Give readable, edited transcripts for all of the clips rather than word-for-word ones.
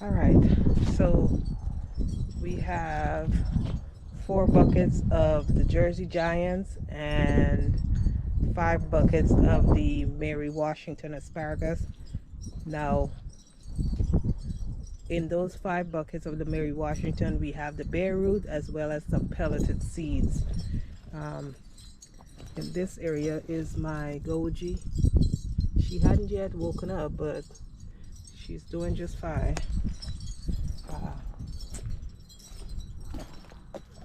All right, so we have 4 buckets of the Jersey Giants and 5 buckets of the Mary Washington asparagus. Now, in those 5 buckets of the Mary Washington, we have the bare root as well as some pelleted seeds. Um, in this area is my goji. She hadn't yet woken up, but she's doing just fine. Uh,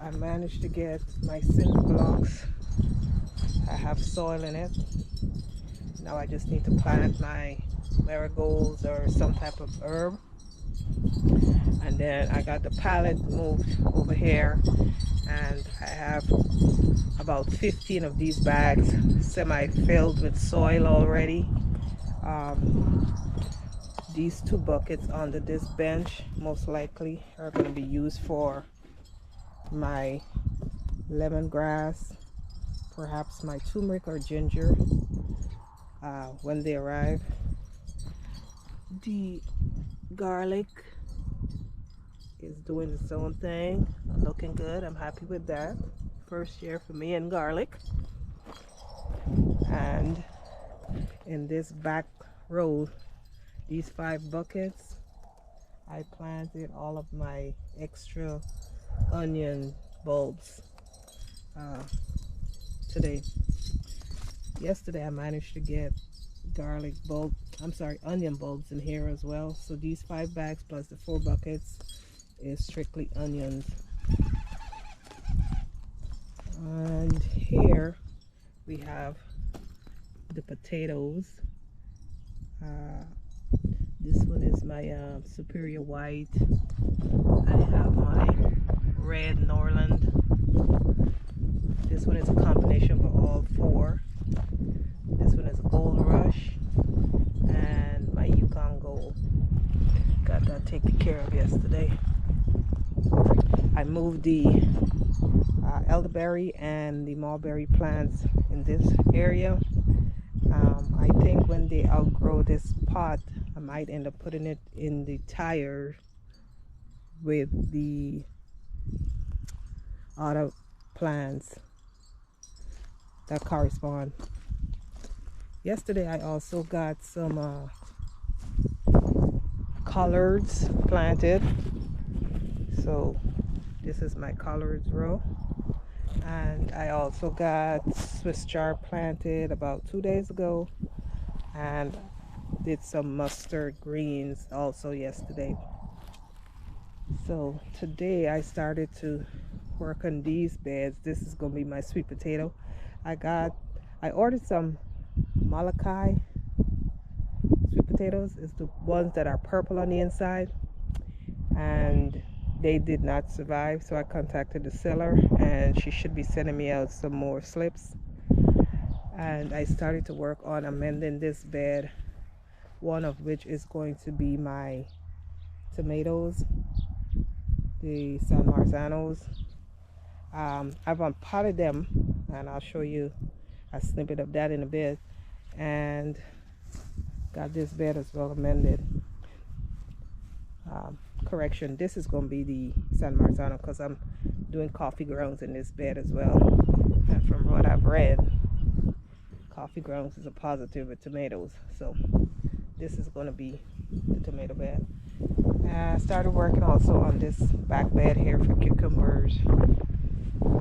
I managed to get my cinder blocks. I have soil in it. Now I just need to plant my marigolds or some type of herb. And then I got the pallet moved over here, and I have about 15 of these bags semi-filled with soil already. Um, these 2 buckets under this bench most likely are going to be used for my lemongrass, perhaps my turmeric or ginger when they arrive. The garlic is doing its own thing, looking good. I'm happy with that. First year for me and garlic. And in this back row, these 5 buckets, I planted all of my extra onion bulbs uh, today. Yesterday I managed to get onion bulbs in here as well. So these 5 bags plus the 4 buckets is strictly onions. And here we have the potatoes. This one is my Superior White. I have my Red Norland. This one is a combination of all 4. This one is a Gold Rush, and my Yukon Gold. Got that taken care of yesterday. I moved the elderberry and the mulberry plants in this area. I think when they outgrow this pot, I might end up putting it in the tire with the other plants that correspond. Yesterday I also got some collards planted. So this is my collards row. And I also got Swiss chard planted about 2 days ago, and did some mustard greens also yesterday. So today I started to work on these beds. This is going to be my sweet potato. I ordered some Malachi sweet potatoes. It's the ones that are purple on the inside, and they did not survive, so I contacted the seller and she should be sending me out some more slips. And I started to work on amending this bed, one of which is going to be my tomatoes, the San Marzanos. I've unpotted them, and I'll show you a snippet of that in a bit. And got this bed as well amended. Correction, this is going to be the San Marzano because I'm doing coffee grounds in this bed as well. And from what I've read, coffee grounds is a positive with tomatoes. So this is going to be the tomato bed. And I started working also on this back bed here for cucumbers.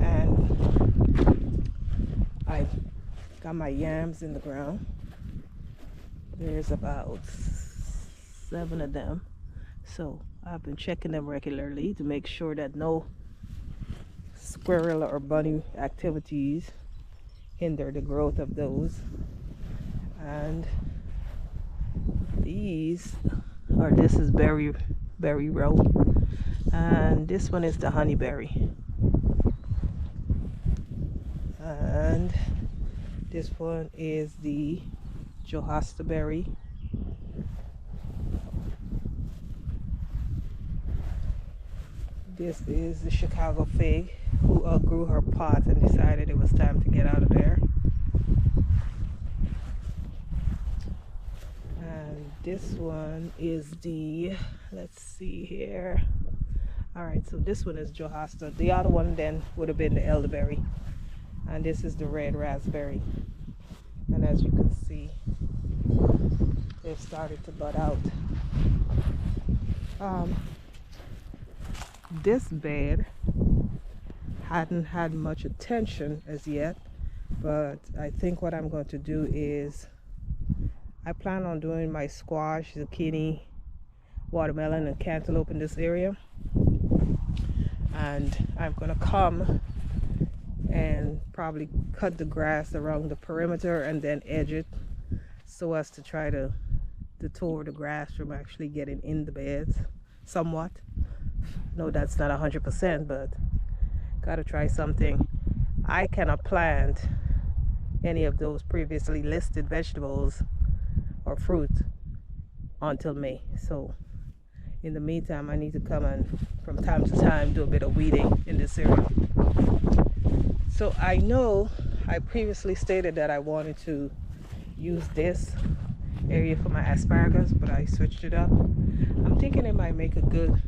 And I got my yams in the ground. There's about 7 of them. So I've been checking them regularly to make sure that no squirrel or bunny activities hinder the growth of those. And this is berry row, and this one is the honeyberry, and this one is the Johansta berry. This is the Chicago fig, who outgrew her pot and decided it was time to get out of there. And this one is the, let's see here. All right, so this one is Johansta. The other one then would have been the elderberry, and this is the red raspberry. And as you can see, they've started to bud out. This bed hadn't had much attention as yet, but I think what I'm going to do is I plan on doing my squash, zucchini, watermelon, and cantaloupe in this area, and I'm going to come and probably cut the grass around the perimeter and then edge it so as to try to detour the grass from actually getting in the beds somewhat. No, that's not 100%, but gotta try something. I cannot plant any of those previously listed vegetables or fruit until May, so in the meantime I need to come and from time to time do a bit of weeding in this area. So I know I previously stated that I wanted to use this area for my asparagus, but I switched it up. I'm thinking it might make a good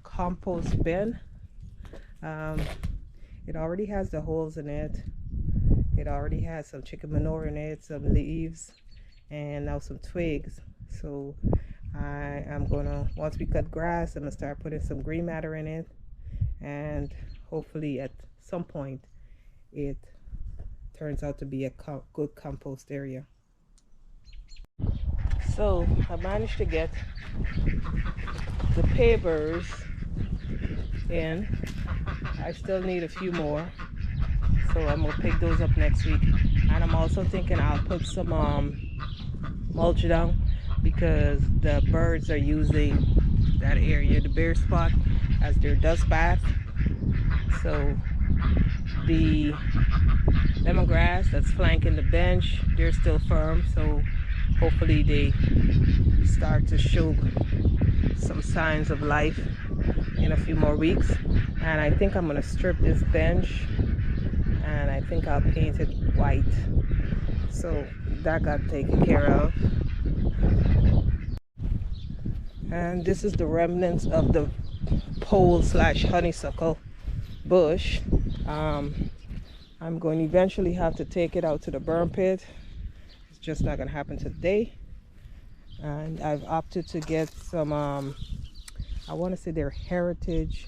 compost bin. It already has the holes in it. It already has some chicken manure in it, some leaves, and now some twigs. So I am gonna, once we cut grass, I'm gonna start putting some green matter in it, and hopefully at some point it turns out to be a good compost area. So I managed to get the pavers in. I still need a few more, so I'm gonna pick those up next week. And I'm also thinking I'll put some mulch down, because the birds are using that area, the bare spot, as their dust bath. So the lemongrass that's flanking the bench, they're still firm, so hopefully they start to show some signs of life in a few more weeks. And I think I'm going to strip this bench, and I think I'll paint it white. So that got taken care of. And this is the remnants of the pole slash honeysuckle bush. I'm going to eventually have to take it out to the burn pit. It's just not going to happen today. And I've opted to get some I want to say they're heritage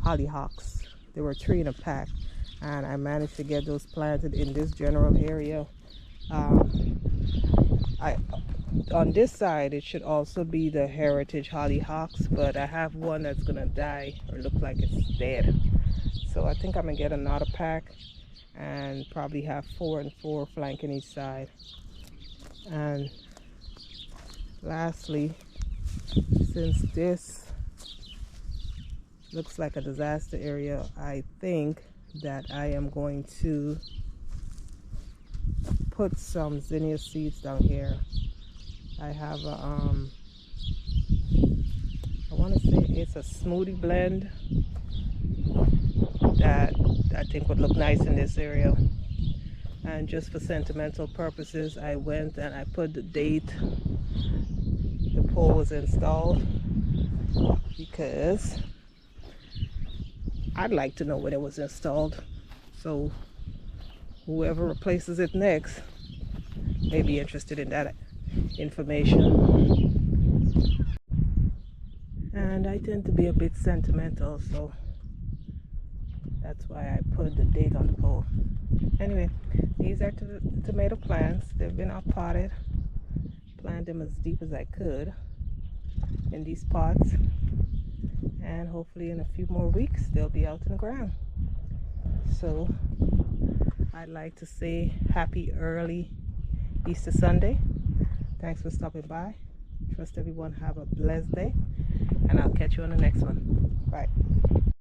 hollyhocks. They were 3 in a pack, and I managed to get those planted in this general area. On this side it should also be the heritage hollyhocks, but I have one that's gonna die or look like it's dead. So I think I'm gonna get another pack and probably have 4 and 4 flanking each side. And lastly, since this looks like a disaster area, I think that I am going to put some zinnia seeds down here. I have a I want to say it's a smoothie blend that I think would look nice in this area. And just for sentimental purposes, I went and I put the date the pole was installed, because I'd like to know when it was installed, so whoever replaces it next may be interested in that information. And I tend to be a bit sentimental, so that's why I put the date on the pole. Anyway, these are tomato plants. They've been all potted. Plant them as deep as I could in these pots, and hopefully in a few more weeks they'll be out in the ground. So I'd like to say happy early Easter Sunday. Thanks for stopping by. Trust everyone have a blessed day, and I'll catch you on the next one. Bye.